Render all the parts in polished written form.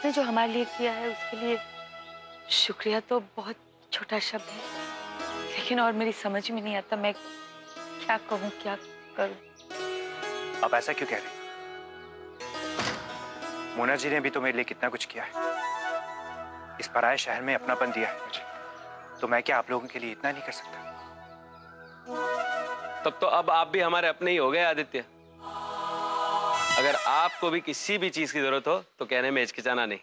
आपने जो हमारे लिए किया है उसके लिए शुक्रिया तो बहुत छोटा शब्द है, लेकिन और मेरी समझ में नहीं आता मैं क्या कहूँ क्या करूँ। आप ऐसा क्यों कह रहे हैं? मोना जी ने भी तो मेरे लिए कितना कुछ किया है, इस पराये शहर में अपनापन दिया है मुझे, तो मैं क्या आप लोगों के लिए इतना नहीं कर सकता? तब तो अब आप भी हमारे अपने ही हो गए आदित्य। अगर आपको भी किसी भी चीज की जरूरत हो तो कहने में हिचकिचाना नहीं।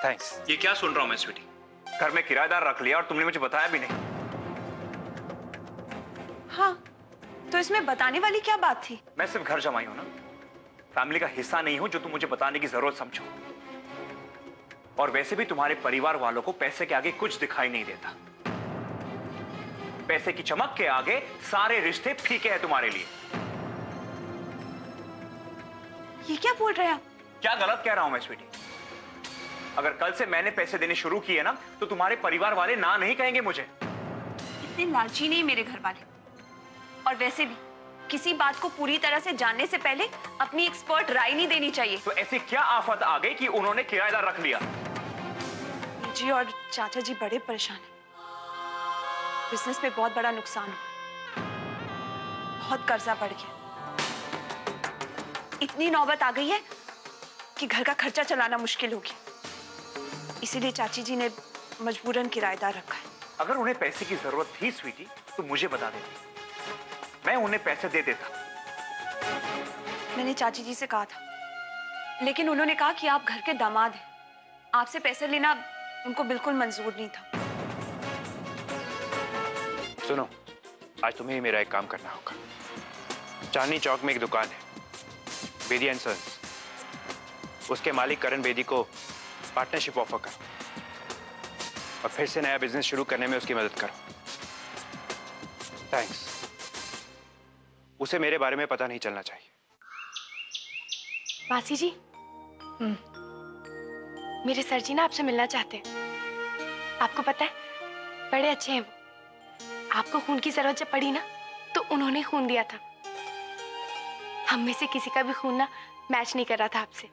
थैंक्स। ये क्या सुन रहा हूं मैं स्वीटी? घर में किराएदार रख लिया और तुमने मुझे बताया भी नहीं। हाँ, तो इसमें बताने वाली क्या बात थी? मैं सिर्फ घर जमाई हूं ना, फैमिली का हिस्सा नहीं हूं जो तुम मुझे बताने की जरूरत समझो। और वैसे भी तुम्हारे परिवार वालों को पैसे के आगे कुछ दिखाई नहीं देता। पैसे की चमक के आगे सारे रिश्ते फीके हैं तुम्हारे लिए। ये क्या बोल रहे हैं आप? क्या गलत कह रहा हूं मैं स्वीटी? अगर कल से मैंने पैसे देने शुरू किए ना तो तुम्हारे परिवार वाले ना नहीं कहेंगे मुझे। इतने लालची नहीं मेरे घर वाले। और वैसे भी किसी बात को पूरी तरह से जानने से पहले अपनी एक्सपर्ट राय नहीं देनी चाहिए। तो ऐसी क्या आफत आ गई कि उन्होंने किराएदार रख लिया? जी और चाचा जी बड़े परेशान हैं। बिजनेस में बहुत बड़ा नुकसान हुआ, बहुत कर्जा बढ़ गया। इतनी नौबत आ गई है कि घर का खर्चा चलाना मुश्किल हो गया। इसीलिए चाची जी ने मजबूरन किराएदार रखा है। अगर उन्हें पैसे की जरूरत थी स्वीटी तो मुझे बता देती, मैं उन्हें पैसे दे देता। मैंने चाची जी से कहा था, लेकिन उन्होंने कहा कि आप घर के दामाद हैं, आपसे पैसे लेना उनको बिल्कुल मंजूर नहीं था। सुनो, आज तुम्हें ही मेरा एक काम करना होगा। चांदनी चौक में एक दुकान है, बेदी एंड सन्स। उसके मालिक करण बेदी को पार्टनरशिप ऑफर करो और फिर से नया बिजनेस शुरू करने में उसकी मदद करो। थैंक्स। उसे मेरे बारे में पता नहीं चलना चाहिए। मासी जी, मेरे सर जी ना आपसे मिलना चाहते हैं। आपको पता है, बड़े अच्छे हैं वो। आपको खून की जरूरत जब पड़ी ना तो उन्होंने खून दिया था। हम में से किसी का भी खून ना मैच नहीं कर रहा था आपसे,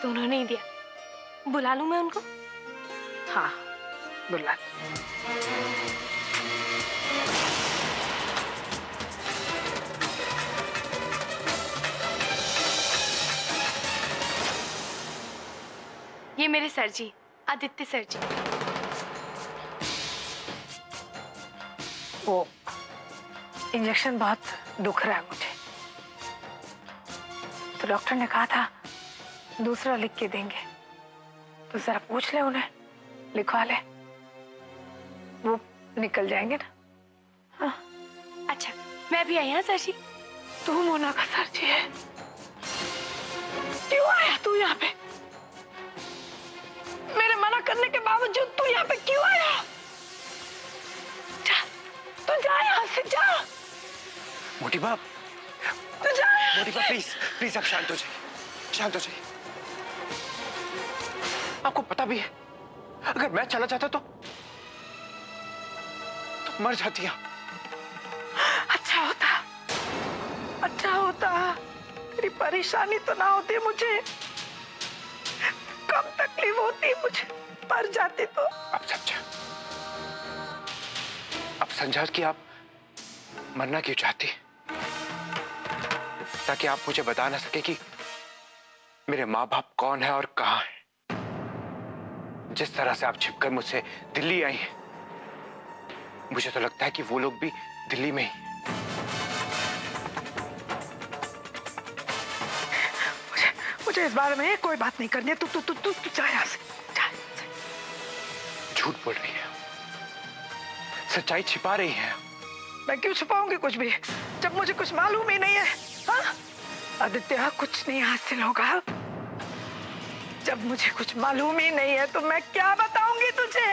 तो उन्होंने ही दिया। बुला लूं मैं उनको? हाँ, बुला। ये मेरे सर जी, आदित्य सर जी। वो इंजेक्शन बहुत दुख रहा है मुझे, तो डॉक्टर ने कहा था दूसरा लिख के देंगे, तो जरा पूछ ले उन्हें, लिखवा ले, वो निकल जाएंगे ना। हाँ। अच्छा, मैं भी आई हूँ सर जी। तू मोना का सर जी है? क्यों आया तू यहाँ पे? मेरे मना करने के बावजूद तू यहाँ पे क्यों आया? जा, तू जा यहाँ से, जा। मोटी बाप, तू जा। मोटी बाप प्लीज प्लीज आप शांत हो जाइए, शांत हो जाइए। आपको पता भी है अगर मैं चला जाता तो मर जाती। अच्छा होता, अच्छा होता, तेरी परेशानी तो ना होती मुझे, कम तकलीफ होती मुझे, मर जाती तो। अब समझा, अब समझा कि आप मरना क्यों चाहती, ताकि आप मुझे बता ना सके कि मेरे माँ बाप कौन है और कहाँ है। जिस तरह से आप छिपकर मुझसे दिल्ली आई हैं, मुझे तो लगता है कि वो लोग भी दिल्ली में ही। मुझे इस बारे में कोई बात नहीं करनी है। तू तू तू तू जा यहाँ से, जा। झूठ बोल रही है, सच्चाई छिपा रही है। मैं क्यों छुपाऊंगी कुछ भी, जब मुझे कुछ मालूम ही नहीं है। हाँ? आदित्य, कुछ नहीं हासिल होगा। जब मुझे कुछ मालूम ही नहीं है तो मैं क्या बताऊंगी तुझे?